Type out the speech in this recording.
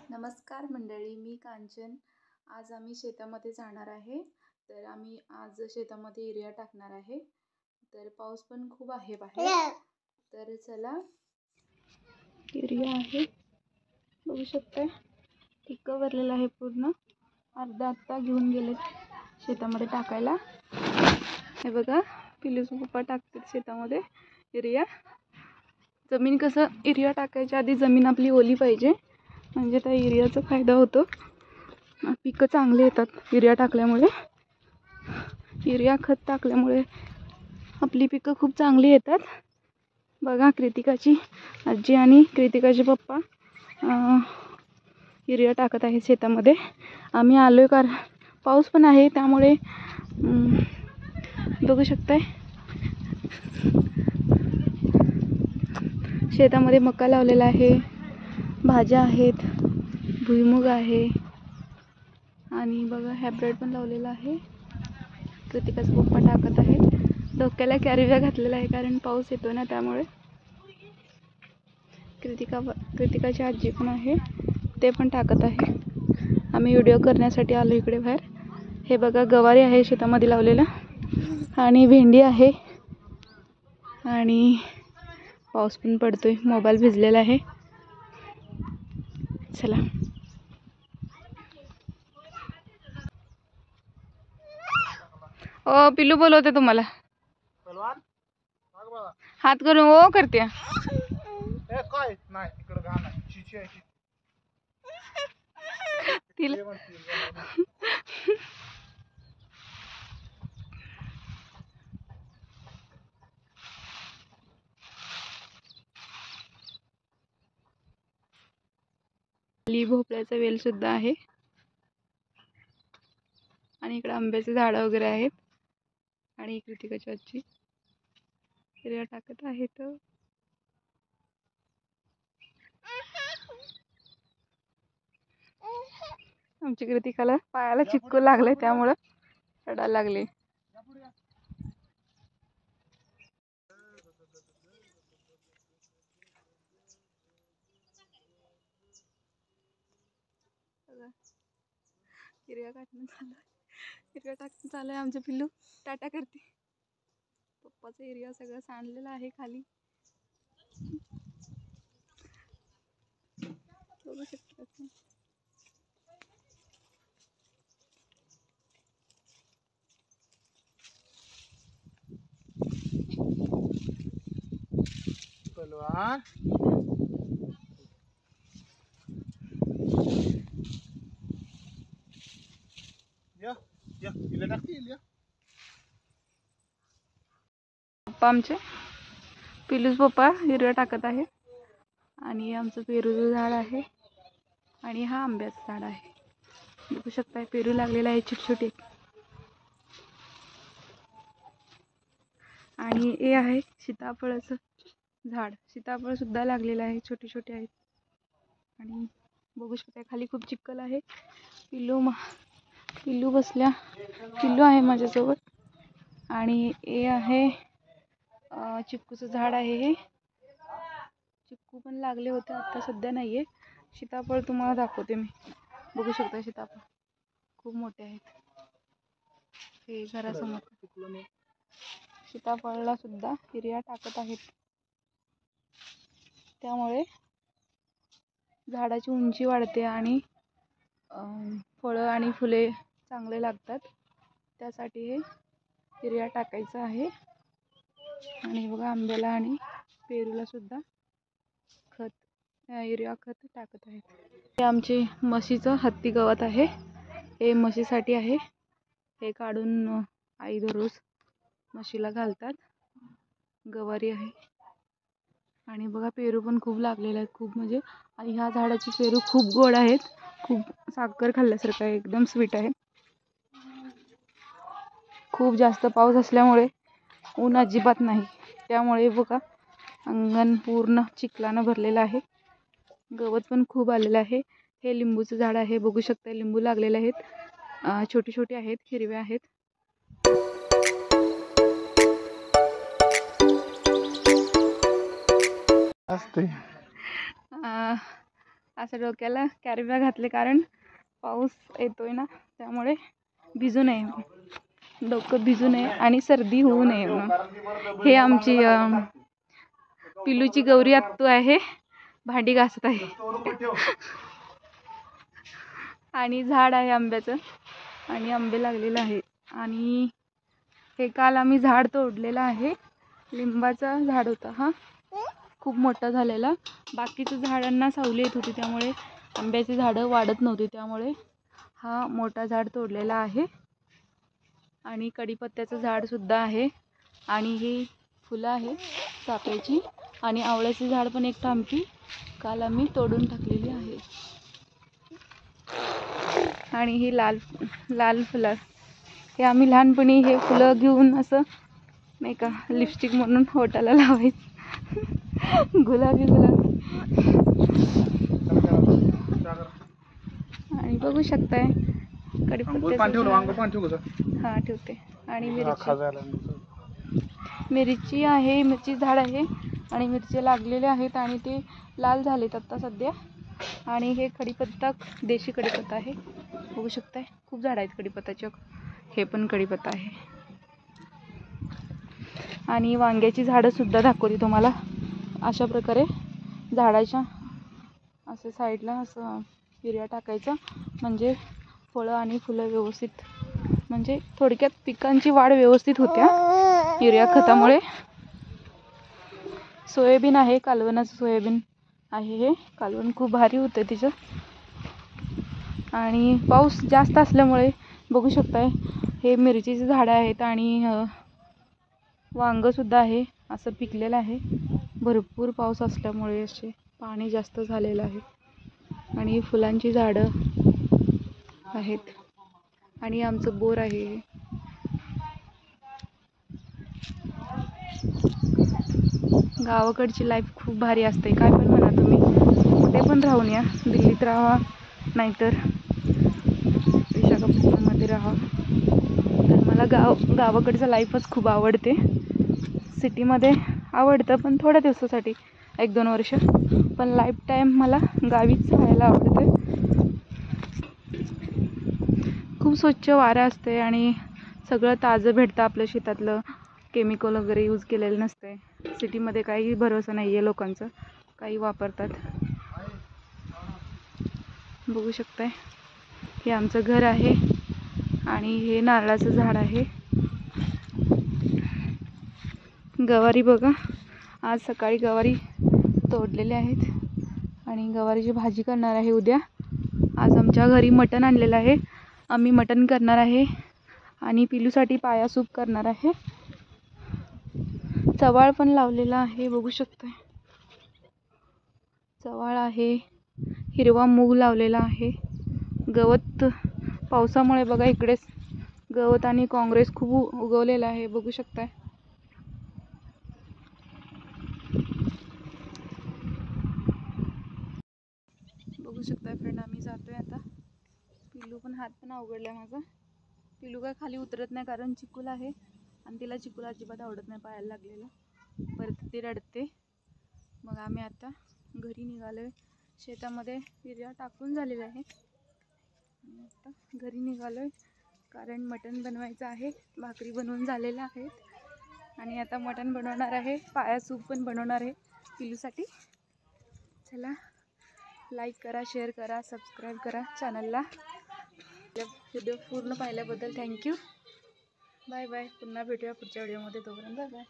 नमस्कार मंडळी, मी कांचन. आज आम्ही शेतामध्ये जाणार आहे. तर आम्ही आज शेतामध्ये युरिया टाकणार आहे. तर पाऊस पण खूप आहे बाहेर. तर चला, युरिया आहे, बघू शकता. टिक्क भरलेला आहे पूर्ण. अर्धा आत्ता घेऊन गेले शेतामध्ये टाकायला. हे बघा, पिलूचे पप्पा टाकतात शेतामध्ये युरिया. जमीन कसं युरिया टाकायच्या आधी जमीन आपली ओली पाहिजे, म्हणजे त्या युरियाचा फायदा होतो. पिकं चांगले येतात युरिया टाकल्यामुळे. युरिया खत टाकल्यामुळे आपली पिकं खूप चांगली येतात. बघा, कृतिकाची आजी आणि कृतिकाचे पप्पा युरिया टाकत आहे शेतामध्ये. आम्ही आलोय कारण पाऊस पण आहे, त्यामुळे बघू शकताय शेतामध्ये मका लावलेला आहे, भाज्या आहेत, भुईमुग आहे आणि बघा हायब्रिड पण लावलेला आहे. कृतिकाचा पप्पा टाकत आहेत. डोक्याला कॅरीबॅग घातलेला आहे कारण पाऊस येतो ना, त्यामुळे. कृतिकाची आजी पण आहे, ते पण टाकत आहे. आम्ही व्हिडिओ करण्यासाठी आलो इकडे बाहेर. हे बघा, गवारी आहे शेतामध्ये लावलेला आणि भेंडी आहे आणि पाऊस पण पडतोय. मोबाईल भिजलेला आहे. चला, ओ पिल्लू बोलवते तुम्हाला. हात करून ओ करते. तिला भोपळ्याचा वेल सुद्धा आहे आणि इकडे आंब्याचे झाडं वगैरे आहेत. आणि कृतिकाची आजी युरिया टाकत आहेत. आमची कृतिकाला पायाला चिपकू लागले, त्यामुळं रडायला लागले. युरिया टाकणं चालू आहे. युरिया टाकणं चालू आहे. आमचं पिल्लू टाटा करते. पप्पाचा युरिया सगळं सांडलेला आहे खाली, बघू शकता. पप्पा आमचे पिलूच पप्पा युरिया टाकत आहे. आणि आमचं पेरूचं झाड आहे आणि हा आंब्याचं झाड आहे. बघू शकता, पेरू लागलेला आहे छोटे छोटे. आणि हे आहे सीताफळाचं झाड. सीताफळ सुद्धा लागलेलं आहे, छोटे छोटे आहेत. आणि बघू शकता खाली खूप चिखल आहे. पिल्लू बसल्या, पिल्लू आहे माझ्यासोबत. आणि हे आहे चिक्कूचं झाड आहे. हे चिक्कू पण लागले होते, आता सध्या नाहीये. सीताफळ तुम्हाला दाखवते मी. बघू शकता, सीताफळ खूप मोठे आहेत. हे घरासमोर सीताफळला सुद्धा युरिया टाकत आहेत, त्यामुळे झाडाची उंची वाढते आणि फळं आणि फुले चांगले लागतात. त्यासाठी हे युरिया टाकायचं आहे. आणि बघा, आंब्याला आणि पेरूला सुद्धा युरिया खत टाकत आहेत. हे आमचे म्हशीचं हत्ती गवत आहे. हे म्हशीसाठी आहे. हे काढून आई दररोज म्हशीला घालतात. गवारी आहे. आणि बघा, पेरू पण खूप लागलेले आहेत, खूप म्हणजे. आणि ह्या झाडाची पेरू खूप गोड आहेत, खूप साखर खाल्ल्यासारखं आहे, एकदम स्वीट आहे. खूप जास्त पाऊस असल्यामुळे ऊन अजिबात नाही, त्यामुळे बघा अंगण पूर्ण चिखलानं भरलेलं आहे. गवत पण खूप आलेलं आहे. हे लिंबूचं झाड आहे, बघू शकता लिंबू लागलेले आहेत. छोटे छोटे आहेत, हिरवे आहेत. असं डोक्याला कॅरी बॅग घातले कारण पाऊस येतोय ना, त्यामुळे भिजू नये, डोकं भिजू नये आणि सर्दी होऊ नये म्हणून. हे आमची पिलूची गौरी आत्तू आहे, भांडी घासत आहे. आणि झाड आहे आंब्याचं आणि आंबे लागलेलं आहे. आणि हे काल आम्ही झाड तोडलेलं आहे, लिंबाचा झाड होता हा, खूप मोठा झालेला. बाकीच्या झाडांना सावली येत होती त्यामुळे आंब्याची झाडं वाढत नव्हती, त्यामुळे हा मोठा झाड तोडलेला आहे. आणि कढीपत्त्याचं झाड सुद्धा आहे आणि ही फुलं आहे चाफ्याची. आणि आवळ्याचे झाड पण एक थांबी काल आम्ही तोडून टाकलेली आहे. आणि ही लाल फुलं, हे आम्ही लहानपणी हे फुलं घेऊन असं नाही का लिपस्टिक म्हणून होटाला लावायचं, गुलाबी गुलाबी. आणि बघू शकताय हा ठेवते. आणि मिरची आहे, मिरची झाड आहे आणि मिरची लागलेले आहेत आणि ते लाल झालेत आता सध्या. आणि हे कढीपत्ता, देशी कढीपत्ता आहे, बघू शकताय खूप झाड आहेत कढीपत्त्याचे. हे पण कढीपत्ता आहे. आणि वांग्याची झाडं सुद्धा दाखवते तुम्हाला. अशा प्रकारे झाडाच्या असं साईडला असं युरिया टाकायचं, म्हणजे फळं आणि फुलं व्यवस्थित, म्हणजे थोडक्यात पिकांची वाढ व्यवस्थित होत्या युरिया खतामुळे. सोयाबीन आहे, कालवनाचं सोयाबीन आहे, हे कालवण खूप भारी होतं तिचं. आणि पाऊस जास्त असल्यामुळे बघू शकताय हे मिरचीचे झाडं आहेत आणि वांग सुद्धा आहे, असं पिकलेलं आहे. भरपूर पाऊस असल्यामुळे असे पाणी जास्त झालेलं आहे. आणि फुलांची झाडं आहेत आणि आमचं बोर आहे. गावाकडची लाईफ खूप भारी असते, काय पण म्हणा तुम्ही, कुठे पण राहून या, दिल्लीत राहा नाहीतर विशाखापट्टणममध्ये राहा. तर मला गावाकडचं लाईफच खूप आवडते. सिटीमध्ये आवडतं पण थोड्या दिवसासाठी, 1-2 वर्ष, पण लाईफ टाईम मला गावीच राहायला आवडते. खूप स्वच्छ वारा असते आणि सगळं ताजं भेटतं, आपल्या शेतातलं, केमिकल वगैरे यूज केलेलं नसते. सिटीमध्ये काही भरोसा नाही आहे लोकांचं, काही वापरतात. बघू शकताय हे आमचं घर आहे आणि हे नारळाचं झाड आहे. गवारी बघा, आज सकाळी गवारी तोडलेले आहेत आणि गवारीची भाजी करणार आहे उद्या. आज आमच्या घरी मटण आणलेलं आहे, आम्ही मटण करणार आहे आणि पिलूसाठी पाया सूप करणार आहे. चवाळ पण लावलेला आहे, बघू शकताय चवाळ आहे. हिरवा मूग लावलेला आहे. गवत पावसामुळे बघा इकडेच गवत आणि काँग्रेस खूप उगवलेलं आहे, बघू शकताय. बघू शकताय फ्रेंड, आम्ही जातोय आता. पिल्लू पण हात पण अवघडला माझा. पिल्लू काय खाली उतरत नाही कारण चिखल आहे आणि तिला चिखल अजिबात आवडत नाही, पायाला लागलेलं, परत ती रडते. मग आम्ही आता घरी निघालोय. शेतामध्ये युरिया टाकून झालेला आहे, आता घरी निघालोय कारण मटण बनवायचं आहे. भाकरी बनवून झालेल्या आहेत आणि आता मटण बनवणार आहे, पाया सूप पण बनवणार आहे पिलूसाठी. चला, लाईक करा, शेअर करा, सबस्क्राईब करा चॅनलला. व्हिडिओ पूर्ण पाहिल्याबद्दल थँक्यू. Bye bye. पुन्हा भेटूया पुढच्या व्हिडिओमध्ये, तोपर्यंत बाय बाय.